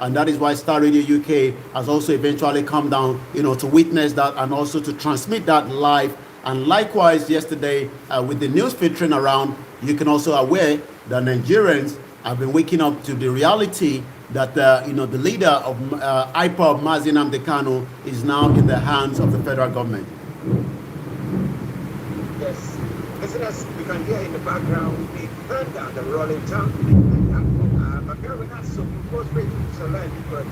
and that is why Star Radio UK has also eventually come down, to witness that and also to transmit that live. And likewise, yesterday, with the news filtering around, you can also aware that Nigerians have been waking up to the reality that the leader of IPOB, Mazi Nnamdi Kanu, is now in the hands of the federal government. Yes, listeners, we can hear in the background the thunder, the rolling town. But here with us, so we go straight to the line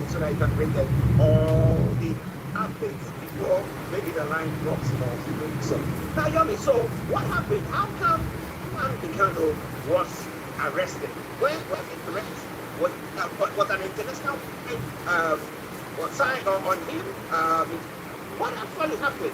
so that you can bring them all the updates before maybe the line drops or so. Now, Yomi, so what happened? How come Nnamdi Kanu was arrested? Where was it arrested? Was an international was signed on him? What actually happened?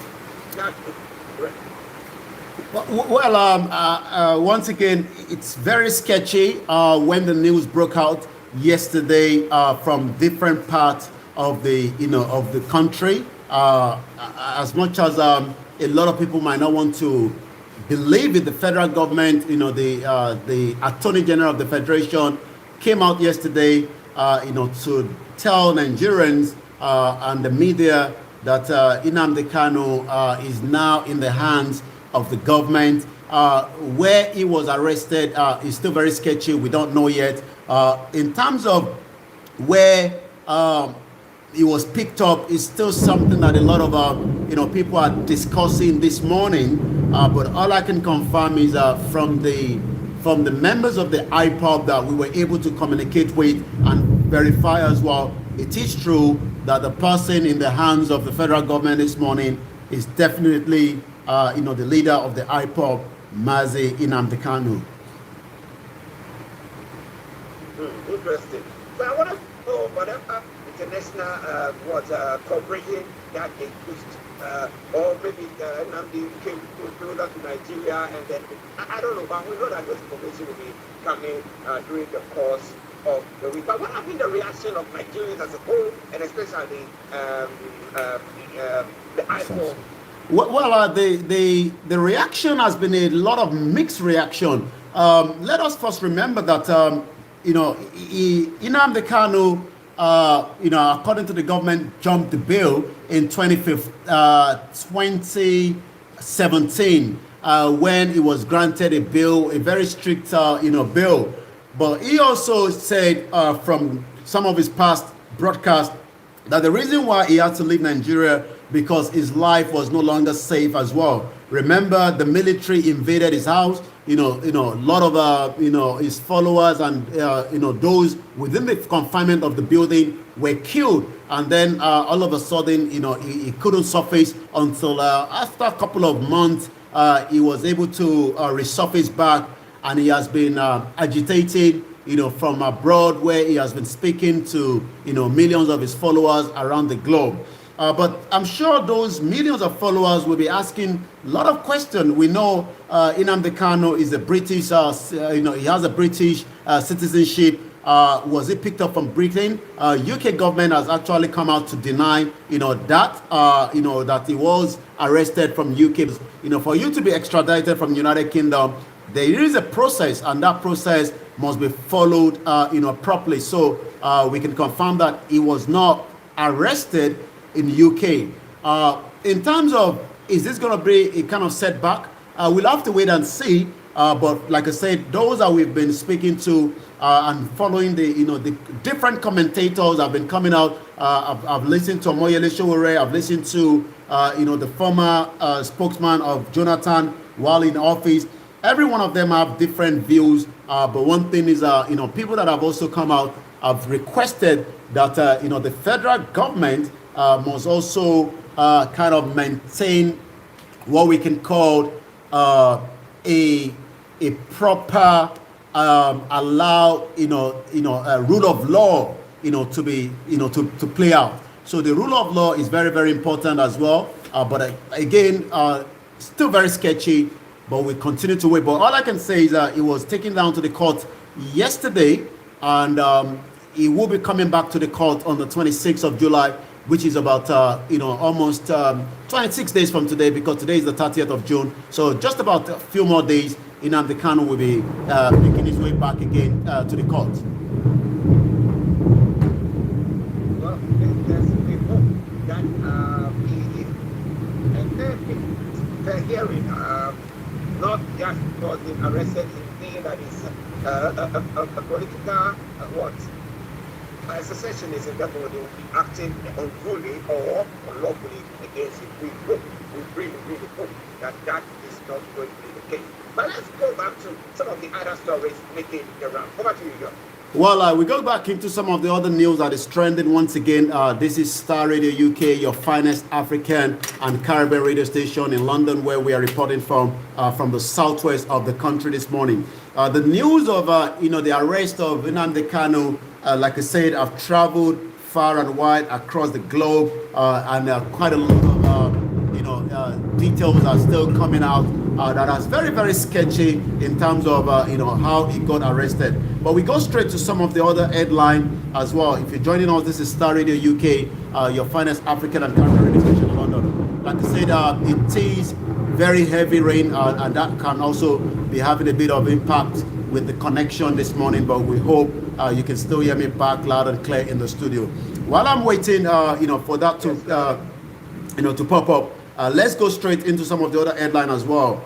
Well, once again, it's very sketchy when the news broke out yesterday from different parts of the of the country. As much as a lot of people might not want to believe it, the federal government, the Attorney General of the Federation came out yesterday, to tell Nigerians and the media that Nnamdi Kanu is now in the hands of the government. Where he was arrested is still very sketchy. We don't know yet. In terms of where he was picked up, is still something that a lot of people are discussing this morning. But all I can confirm is from the members of the IPOB that we were able to communicate with and verify as well, it is true that the person in the hands of the federal government this morning is definitely the leader of the IPOB, Mazi Nnamdi Kanu. Interesting. So I want to know whatever international cooperation that they pushed, or maybe Nnamdi came closer to Nigeria, and then I don't know, but we know that this information will be coming during the course of the week. But what has been the reaction of Nigerians as a whole, and especially the IPOB? Well, the reaction has been a lot of mixed reaction. Let us first remember that Nnamdi Kanu, according to the government, jumped the bill in 2017 when he was granted a bill, a very strict bill. But he also said from some of his past broadcasts that the reason why he had to leave Nigeria because his life was no longer safe as well. Remember, the military invaded his house. A lot of his followers and those within the confinement of the building were killed. And then all of a sudden, he couldn't surface until after a couple of months, he was able to resurface back, and he has been agitated, from abroad, where he has been speaking to, millions of his followers around the globe. But I'm sure those millions of followers will be asking a lot of questions. We know Nnamdi Kanu is a British, he has a British citizenship. Was he picked up from Britain? UK government has actually come out to deny, that he was arrested from UK. For you to be extradited from the United Kingdom, there is a process, and that process must be followed, properly. So we can confirm that he was not arrested in UK. In terms of, is this going to be a kind of setback? We'll have to wait and see. But like I said, those that we've been speaking to and following the different commentators have been coming out. I've listened to Omoyele Sowore. I've listened to the former spokesman of Jonathan while in office. Every one of them have different views. But one thing is, people that have also come out have requested that the federal government must also kind of maintain what we can call a proper allow a rule of law to be to play out. So the rule of law is very, very important as well. But again, still very sketchy. But we continue to wait. But all I can say is that it was taken down to the court yesterday, and he will be coming back to the court on the 26th of July, which is about almost 26 days from today, because today is the 30th of June. So just about a few more days, Nnamdi Kanu will be making his way back again to the court. not just because they've arrested him, thinking that it's a political what? Secessionist, and therefore they will be acting unruly or unlawfully against it. We hope, we really hope that that is not going to be the case. But let's go back to some of the other stories making the round. Over to you, John. Well, we go back into some of the other news that is trending once again. This is Starr Radio UK, your finest African and Caribbean radio station in London, where we are reporting from the southwest of the country this morning. The news of the arrest of Nnamdi Kanu, like I said, I've traveled far and wide across the globe, and quite a lot of details are still coming out that is very, very sketchy in terms of how he got arrested. But we go straight to some of the other headline as well. If you're joining us, this is Starr Radio UK, your finest African and Caribbean radio station in London. Like I said, it is very heavy rain, and that can also be having a bit of impact with the connection this morning, but we hope you can still hear me back loud and clear in the studio. While I'm waiting for that to pop up, let's go straight into some of the other headline as well.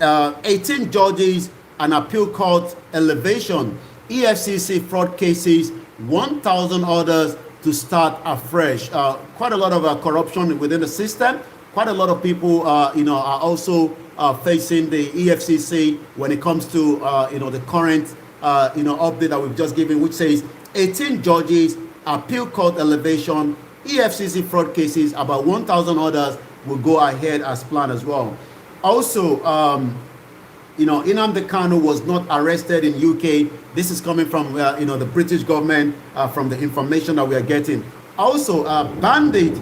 18 judges and appeal court elevation, EFCC fraud cases, 1,000 orders to start afresh. Quite a lot of corruption within the system. Quite a lot of people are also facing the EFCC when it comes to the current update that we've just given, which says 18 judges, appeal court elevation, EFCC fraud cases, about 1,000 orders will go ahead as planned as well. Also, Nnamdi Kanu was not arrested in UK. This is coming from the British government, from the information that we are getting. Also, bandit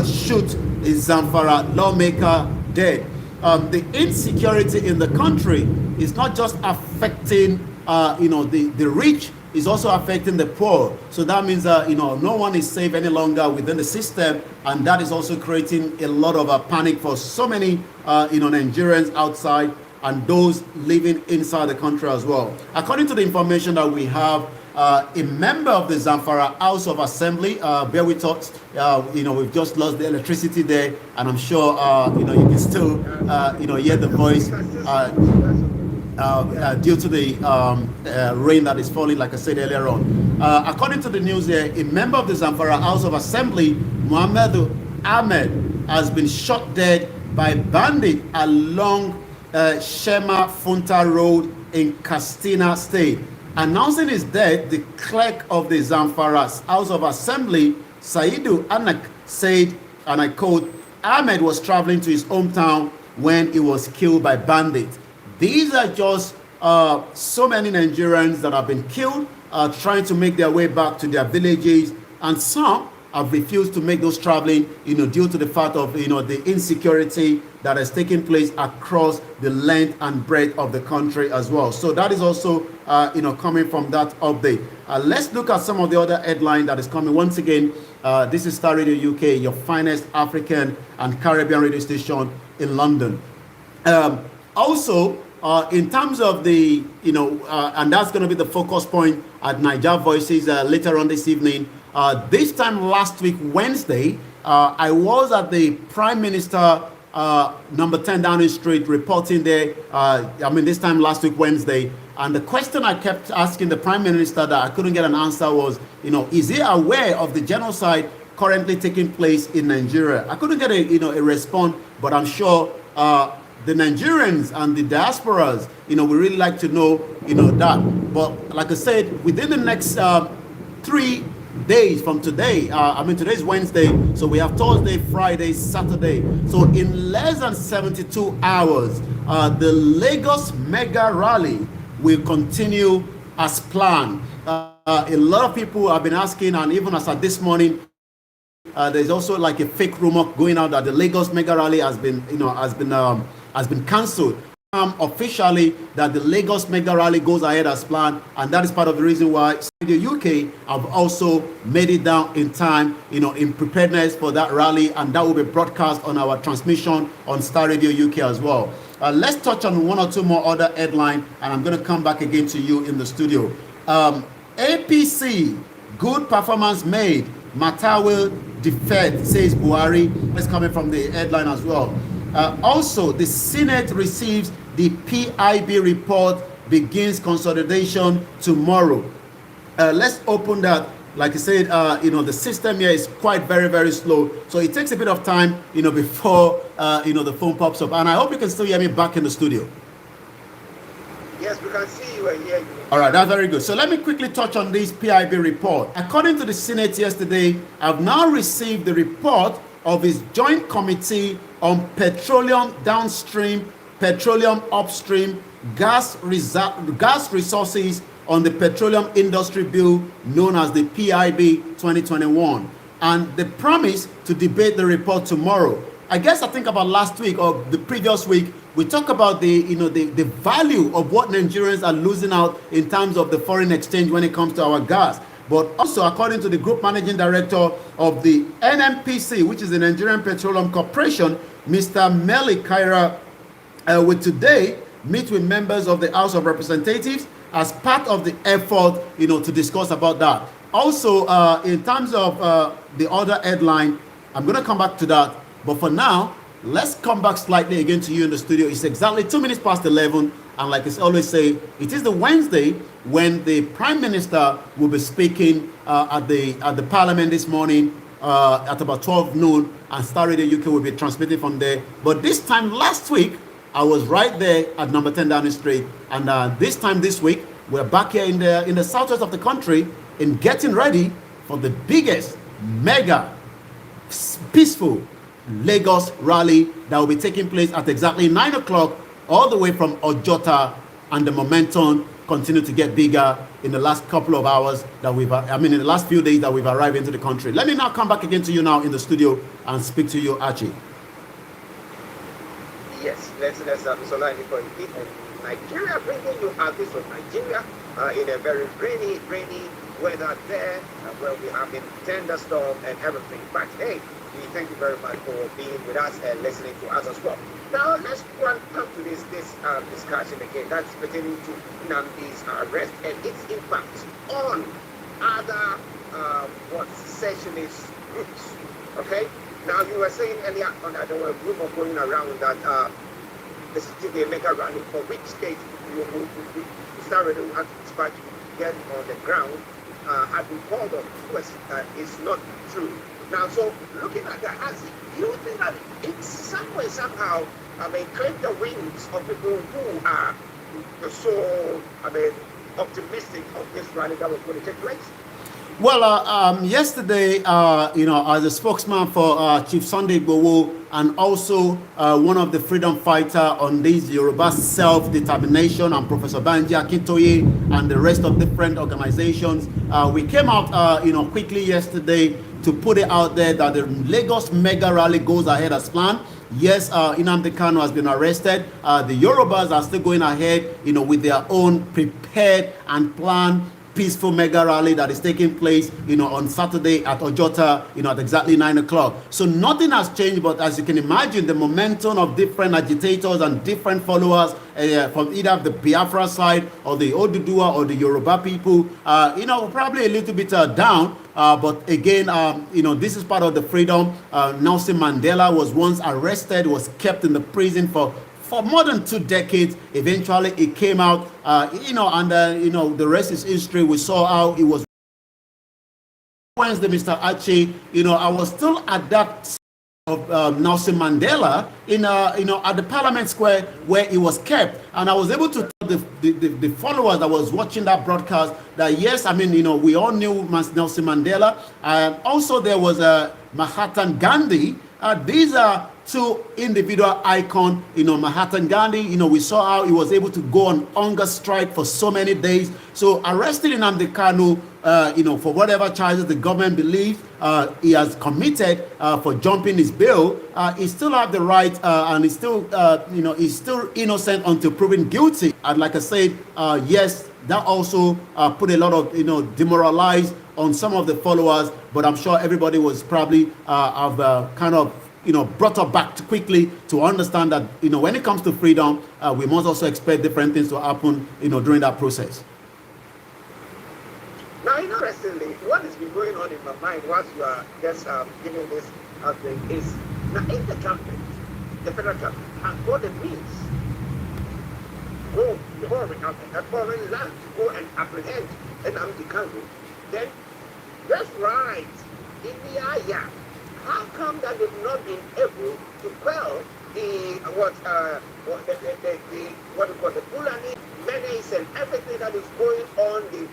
shoot a Zamfara lawmaker dead. The insecurity in the country is not just affecting the rich, is also affecting the poor. So that means no one is safe any longer within the system, and that is also creating a lot of panic for so many Nigerians outside and those living inside the country as well. According to the information that we have, a member of the Zamfara House of Assembly, bear with us, we've just lost the electricity there, and I'm sure you can still hear the voice due to the rain that is falling, like I said earlier on. According to the news here, a member of the Zamfara House of Assembly, Muhammad Ahmed, has been shot dead by bandits along Shema Funta Road in Katsina State. Announcing his death, the clerk of the Zamfara House of Assembly, Saidu Anak, said, and I quote, Ahmed was traveling to his hometown when he was killed by bandits. These are just so many Nigerians that have been killed, trying to make their way back to their villages, and some have refused to make those traveling, due to the fact of, the insecurity that has taken place across the length and breadth of the country as well. So that is also, coming from that update. Let's look at some of the other headline that is coming. Once again, this is Starr Radio UK, your finest African and Caribbean radio station in London. Also, in terms of the, and that's going to be the focus point at Niger Voices later on this evening. This time last week, Wednesday, I was at the Prime Minister number 10 Downing Street reporting there. This time last week, Wednesday. And the question I kept asking the Prime Minister that I couldn't get an answer was, is he aware of the genocide currently taking place in Nigeria? I couldn't get a response, but I'm sure the Nigerians and the diasporas, we really like to know, that. But like I said, within the next 3 days from today, today's Wednesday, so we have Thursday, Friday, Saturday. So in less than 72 hours, the Lagos mega rally will continue as planned. A lot of people have been asking, and even as at this morning, there's also like a fake rumor going out that the Lagos mega rally has been cancelled. Officially that the Lagos mega rally goes ahead as planned, and that is part of the reason why the UK have also made it down in time, in preparedness for that rally, and that will be broadcast on our transmission on Starr Radio UK as well. Let's touch on one or two more other headlines, and I'm going to come back again to you in the studio. APC, good performance made Matter will defect, says Buhari. It's coming from the headline as well. Also, the Senate receives the PIB report, begins consolidation tomorrow. Let's open that. Like I said, the system here is quite very, very slow. So it takes a bit of time, before, the phone pops up. And I hope you can still hear me back in the studio. Yes, we can see you and hear you. All right, that's very good. So let me quickly touch on this PIB report. According to the Senate yesterday, I've now received the report of its Joint Committee on Petroleum Downstream, Petroleum Upstream, Gas Resources on the Petroleum Industry Bill, known as the PIB 2021. And the promise to debate the report tomorrow. I think about last week or the previous week, we talked about the value of what Nigerians are losing out in terms of the foreign exchange when it comes to our gas. But also, according to the Group Managing Director of the NNPC, which is the Nigerian Petroleum Corporation, Mr. Meli Kaira, will today meet with members of the House of Representatives as part of the effort, to discuss about that. Also, in terms of the other headline, I'm going to come back to that. But for now, let's come back slightly again to you in the studio. It's exactly 2 minutes past 11. And like I always say, it is the Wednesday when the Prime Minister will be speaking at the Parliament this morning at about 12 noon. And Starr Radio UK will be transmitting from there. But this time last week, I was right there at number 10 Downing Street. And this time this week, we're back here in the southwest of the country in getting ready for the biggest, mega, peaceful Lagos rally that will be taking place at exactly 9 o'clock all the way from Ojota, and the momentum continue to get bigger in the last couple of hours that in the last few days that we've arrived into the country. Let me now come back again to you now in the studio and speak to you, Archie. Yes, let's Sola for Nigeria, bringing you out this from Nigeria in a very rainy weather there, where we have been thunderstorm and everything. But hey, we thank you very much for being with us and listening to us as well. Now let's come to this discussion again. That's pertaining to Nnamdi's arrest and its impact on other secessionist groups. Okay. Now you were saying earlier on that there were a rumor going around that this is the mega rally for which state you started to have to dispatch get on the ground had been called on. It's not true. Now, so looking at that, do you think that in some way, somehow, clip the wings of people who are so, optimistic of this rally that was going to take place? Well, yesterday, as a spokesman for Chief Sunday Igboho and also one of the freedom fighter on this Yoruba self-determination, and Professor Banji Akintoye and the rest of different organizations, we came out, quickly yesterday to put it out there that the Lagos mega rally goes ahead as planned. Yes, Nnamdi Kanu has been arrested. The Yorubas are still going ahead, with their own prepared and planned peaceful mega rally that is taking place, on Saturday at Ojota, at exactly 9 o'clock. So nothing has changed, but as you can imagine, the momentum of different agitators and different followers from either the Biafra side or the Oduduwa or the Yoruba people, probably a little bit down. But again, this is part of the freedom. Nelson Mandela was once arrested, was kept in the prison for more than 2 decades. Eventually it came out, and the rest is history. We saw how it was Wednesday, Mr. Archie. I was still at that of Nelson Mandela at the Parliament Square where he was kept, and I was able to tell the followers that was watching that broadcast that yes, we all knew Nelson Mandela, and also there was Mahatma Gandhi. These are 2 individual icons. Mahatma Gandhi, we saw how he was able to go on hunger strike for so many days. So arresting Nnamdi Kanu, for whatever charges the government believes he has committed for jumping his bail, he still have the right, and he's still, he's still innocent until proven guilty. And like I said, yes, that also put a lot of, demoralized on some of the followers, but I'm sure everybody was probably kind of brought up back quickly to understand that when it comes to freedom, we must also expect different things to happen during that process. Now, interestingly, what has been going on in my mind whilst you are just giving this update is now if the government, the federal government, has got the means go a foreign land to go and apprehend Nnamdi Kanu, then that's right in the aya. How come that they've not been able to quell the Fulani menace and everything that is going on, the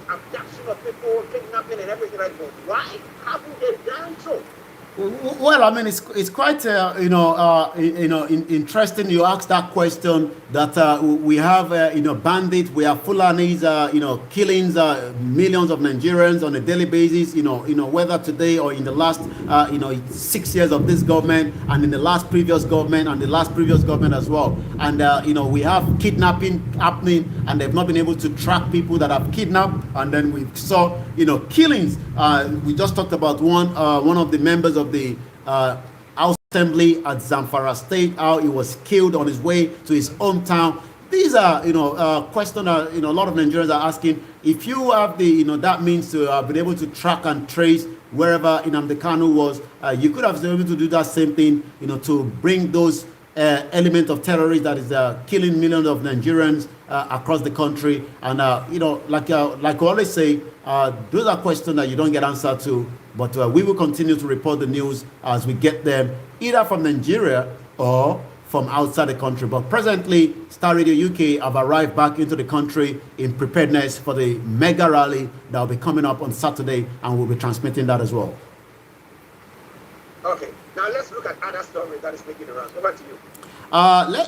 abduction of people, kidnapping and everything like that? Why haven't they done so? Well, I mean, it's quite interesting. You asked that question. That we have bandits, we have Fulanis, killings, millions of Nigerians on a daily basis. Whether today or in the last 6 years of this government, and in the last previous government, and the last previous government as well. And we have kidnapping happening, and they've not been able to track people that have kidnapped. And then we saw killings. We just talked about one of the members of the House Assembly at Zamfara State, how he was killed on his way to his hometown. These are questions that a lot of Nigerians are asking. If you have the that means to be able to track and trace wherever Nnamdi Kanu was, you could have been able to do that same thing, to bring those element of terrorists that is killing millions of Nigerians across the country. And like I always say, those are questions that you don't get answer to, but we will continue to report the news as we get them, either from Nigeria or from outside the country. But presently, Star Radio UK have arrived back into the country in preparedness for the mega rally that will be coming up on Saturday, and we'll be transmitting that as well. Okay, now let's look at other stories that is making the rounds. Over to you.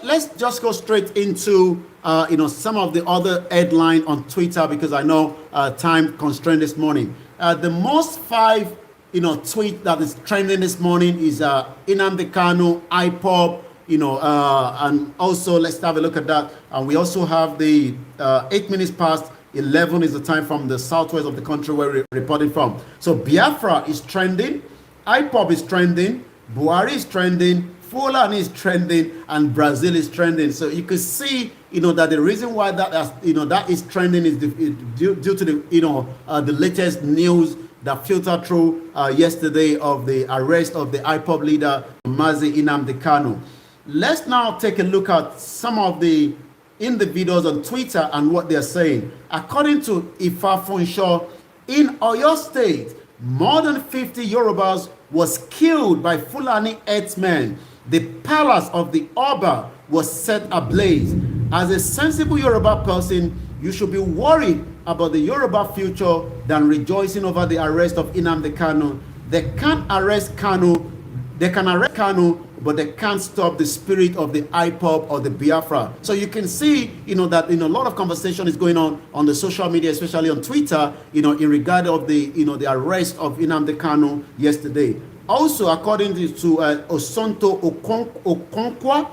Let's just go straight into some of the other headline on Twitter, because I know time constrained this morning. The most five tweet that is trending this morning is Nnamdi Kanu, IPOB, and also let's have a look at that. And we also have the 8 minutes past 11 is the time from the southwest of the country where we're reporting from. So Biafra is trending, IPOB is trending, Buhari is trending, Fulani is trending, and Brazil is trending. So you can see, that the reason why that is trending is due to the latest news that filtered through yesterday of the arrest of the IPOB leader Mazi Nnamdi Kanu. Let's now take a look at some of the individuals on Twitter and what they're saying. According to Ifa Funsho, in Oyo State, more than 50 Yorubas was killed by Fulani herdsmen. The palace of the Oba was set ablaze. As a sensible Yoruba person, you should be worried about the Yoruba future than rejoicing over the arrest of Nnamdi Kanu. They can arrest Kanu, but they can't stop the spirit of the IPOB or the Biafra. So you can see, that a lot of conversation is going on the social media, especially on Twitter, in regard of the, the arrest of Nnamdi Kanu yesterday. Also, according to Osonto Okonkwa,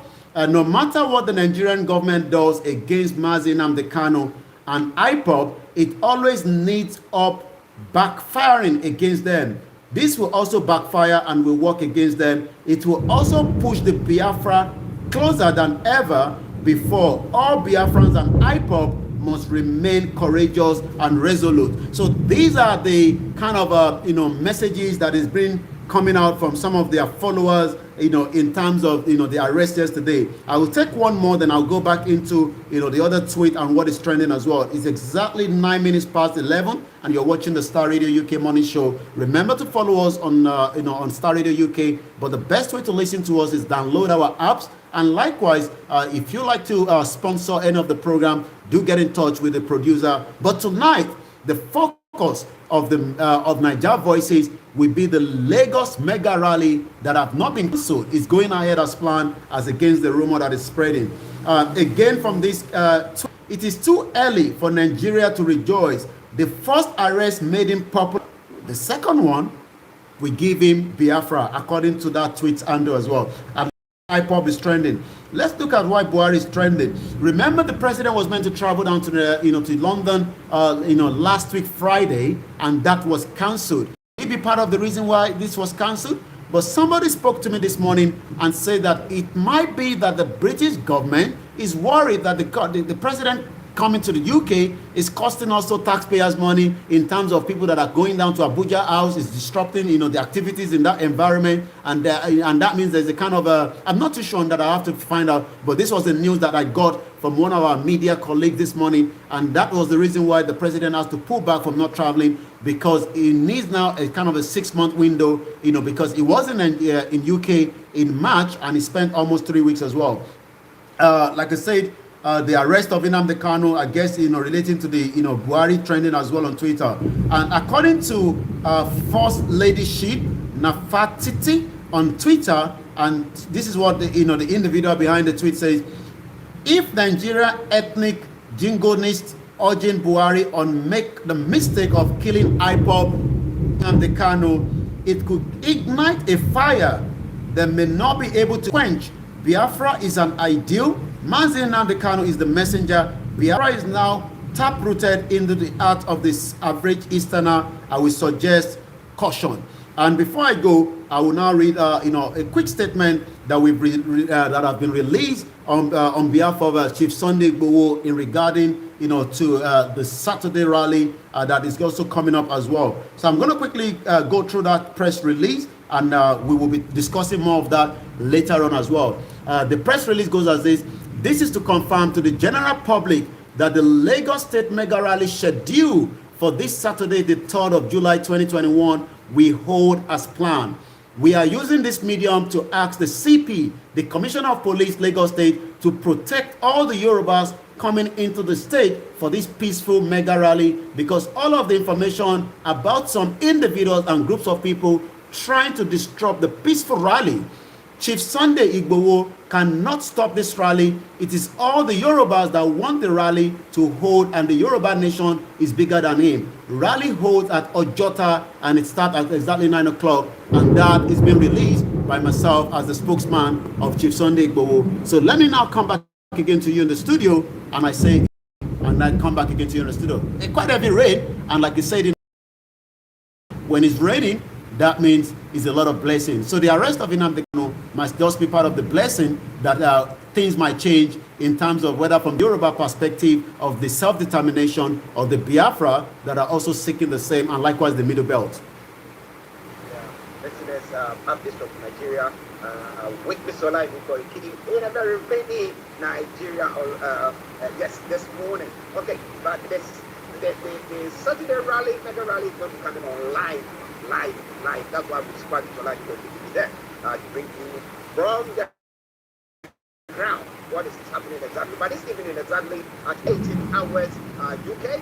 no matter what the Nigerian government does against Mazi Nnamdi Kanu and IPOB, it always needs up backfiring against them. This will also backfire and will work against them. It will also push the Biafra closer than ever before. All Biafrans and IPOB must remain courageous and resolute. So these are the kind of messages that is being coming out from some of their followers, in terms of the arrest yesterday. I will take one more, then I'll go back into the other tweet and what is trending as well. It's exactly 9 minutes past 11, and you're watching the Star Radio UK Morning Show. Remember to follow us on on Star Radio UK. But the best way to listen to us is download our apps. And likewise, if you like to sponsor any of the program, do get in touch with the producer. But tonight, the focus of the of Niger Voices will be the Lagos mega rally that have not been cancelled. Is going ahead as planned, as against the rumor that is spreading. Again, from this, it is too early for Nigeria to rejoice. The first arrest made him popular. The second one, we give him Biafra, according to that tweet handle as well. And IPOB is trending. Let's look at why Buhari is trending. Remember, the president was meant to travel down to the, to London, last week Friday, and that was cancelled. Maybe part of the reason why this was cancelled, but somebody spoke to me this morning and said that it might be that the British government is worried that the president coming to the UK. It's costing also taxpayers money in terms of people that are going down to Abuja House. It's disrupting, the activities in that environment, and that means there's a kind of I'm not too sure on that. I have to find out, but this was the news that I got from one of our media colleagues this morning, and that was the reason why the president has to pull back from not traveling, because he needs now a kind of a 6-month window, because he was in UK in March, and he spent almost 3 weeks as well. Like I said, the arrest of Nnamdi Kanu, I guess, relating to the, Buhari trending as well on Twitter. And according to First Lady Sheep Nafatiti on Twitter, and this is what the individual behind the tweet says: if Nigeria ethnic jingoists urging Buhari on make the mistake of killing IPOB Nnamdi Kanu, it could ignite a fire that may not be able to quench. Biafra is an ideal. Mazi Nnamdi Kanu is the messenger. Biafra is now tap-rooted into the heart of this average Easterner. I will suggest caution. And before I go, I will now read, a quick statement that that have been released on behalf of Chief Sunday Igboho in regarding, to the Saturday rally that is also coming up as well. So I'm going to quickly go through that press release, and we will be discussing more of that later on as well. The press release goes as this: this is to confirm to the general public that the Lagos State Mega Rally scheduled for this Saturday, the 3rd of July 2021, we hold as planned. We are using this medium to ask the CP, the Commissioner of Police, Lagos State, to protect all the Yorubas coming into the state for this peaceful mega rally, because all of the information about some individuals and groups of people trying to disrupt the peaceful rally, Chief Sunday Igboho cannot stop this rally. It is all the Yorubas that want the rally to hold, and the Yoruba nation is bigger than him. Rally holds at Ojota, and it starts at exactly 9 o'clock, and that is being released by myself as the spokesman of Chief Sunday Igboho. So let me now come back again to you in the studio, and I say, and I come back again to you in the studio. It's quite heavy rain, and like you said, when it's raining, that means it's a lot of blessings. So the arrest of Nnamdi Kanu must just be part of the blessing that things might change in terms of whether from the Yoruba perspective of the self-determination of the Biafra that are also seeking the same, and likewise the Middle Belt. Yeah, listeners, Baptist of Nigeria, with Bisola in a very rainy Nigeria, yes, this morning. Okay, but the Saturday rally, mega rally is going to be coming on live. That's why we squad to like to be there to bring you from the ground what is happening exactly. But this evening exactly at 18 hours UK,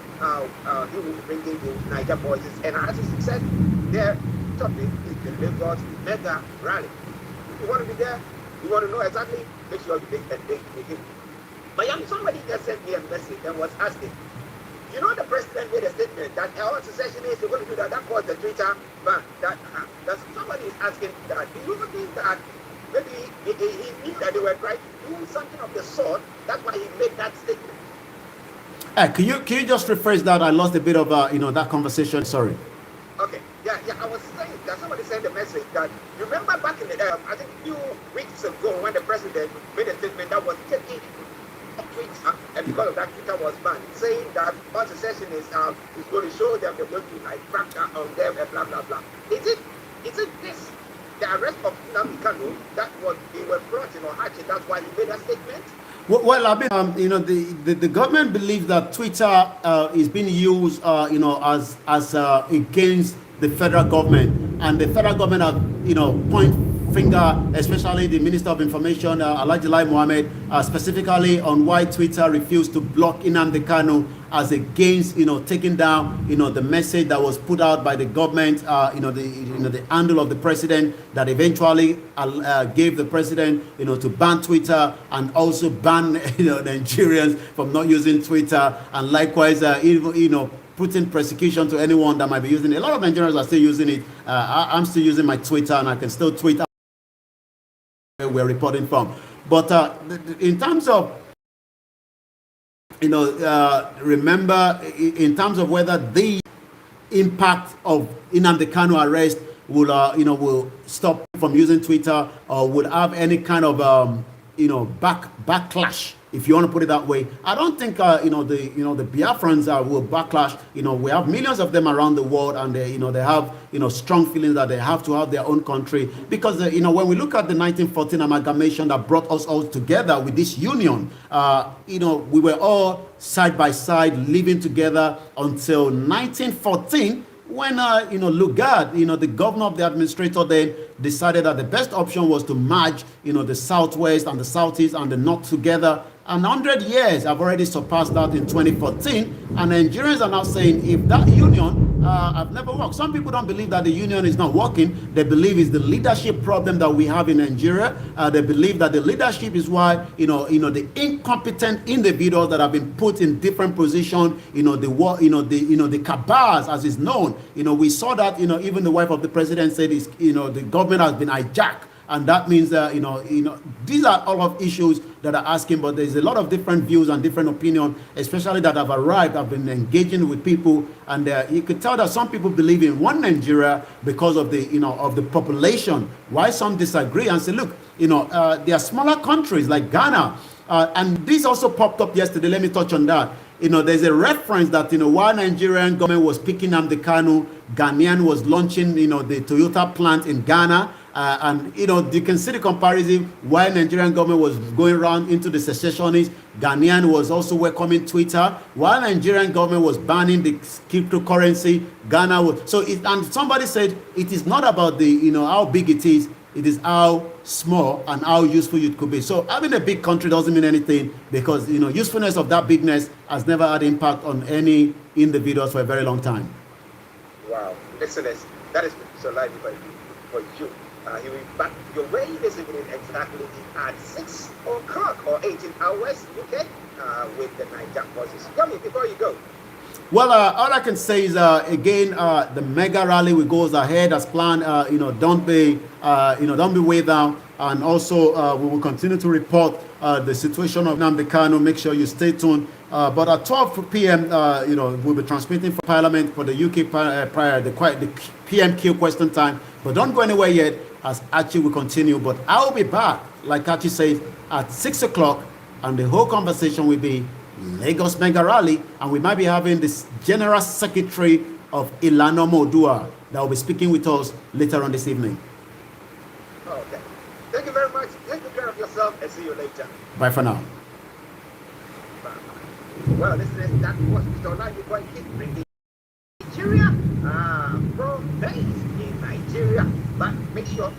he will be bringing you Niger voices, and as he said, their topic is the Lagos mega rally. If you want to be there, you want to know exactly, make sure you take it. But somebody just sent me a message and was asking, the president made a statement that our secession is going to do that. That caused the Twitter ban. That somebody is asking that. Do you think that maybe he knew that they were trying to do something of the sort? That's why he made that statement. Can you just rephrase that? I lost a bit of that conversation. Sorry. Okay. Yeah. I was saying that somebody sent a message that you remember back in the I think a few weeks ago when the president made a statement that was taking Twitter, and because of that, Twitter was banned, saying that all secession is going to show them they're going to crack down on them and blah blah blah. Is it this the arrest of Nnamdi Kanu that was they were plotting or hatching? That's why he made that statement. Well, I mean, the government believes that Twitter is being used, as against the federal government, and the federal government have, point finger, especially the Minister of Information, Alhaji Lai Mohammed, specifically on why Twitter refused to block Nnamdi Kanu as against, taking down, the message that was put out by the government, the handle of the president that eventually gave the president, to ban Twitter and also ban, Nigerians from not using Twitter, and likewise, putting persecution to anyone that might be using it. A lot of Nigerians are still using it. I'm still using my Twitter, and I can still tweet where we're reporting from. But in terms of, remember, in terms of whether the impact of Nnamdi Kanu arrest will stop from using Twitter or would have any kind of, backlash if you want to put it that way. I don't think the Biafrans will backlash. We have millions of them around the world, and they have strong feelings that they have to have their own country, because when we look at the 1914 amalgamation that brought us all together with this union, we were all side by side living together until 1914, when Lugard, the governor of the administrator then, decided that the best option was to merge the southwest and the southeast and the north together. And 100 years have already surpassed that in 2014, and Nigerians are now saying, if that union have never worked. Some people don't believe that the union is not working. They believe it's the leadership problem that we have in Nigeria. They believe that the leadership is why the incompetent individuals that have been put in different positions, the cabals, as is known. We saw that even the wife of the president said the government has been hijacked. And that means that, these are all of issues that are asking, but there's a lot of different views and different opinions, especially that have arrived. I've been engaging with people, and you could tell that some people believe in one Nigeria because of the population. Why some disagree and say, look, there are smaller countries like Ghana, and this also popped up yesterday. Let me touch on that. There's a reference that, while Nigerian government was picking up the Kanu, Ghanaian was launching, the Toyota plant in Ghana. And you can see the comparison. While Nigerian government was going around into the secessionists, Ghanaian was also welcoming Twitter. While Nigerian government was banning the cryptocurrency, Ghana was. And somebody said it is not about the how big it is is how small and how useful it could be. So having a big country doesn't mean anything, because usefulness of that bigness has never had impact on any individuals for a very long time. Wow, listeners, that is so lively for you. He'll be back your way this evening exactly at 6 o'clock or 18 hours UK with the Niger Voices. Tell me before you go. Well, all I can say is again, the mega rally will goes ahead as planned. Don't be weighed down, and also we will continue to report the situation of Nnamdi Kanu. Make sure you stay tuned. But at 12 p.m., we'll be transmitting for Parliament for the UK prior the PMQ question time. But don't go anywhere yet, as Archie will continue. But I'll be back, like Archie says, at 6 o'clock, and the whole conversation will be Lagos Mega Rally, and we might be having this General Secretary of Ilana Modua that will be speaking with us later on this evening. Okay. Thank you very much. Take good care of yourself, and see you later. Bye for now. Bye. Well, that was Mr. Mornibg. Keep bringing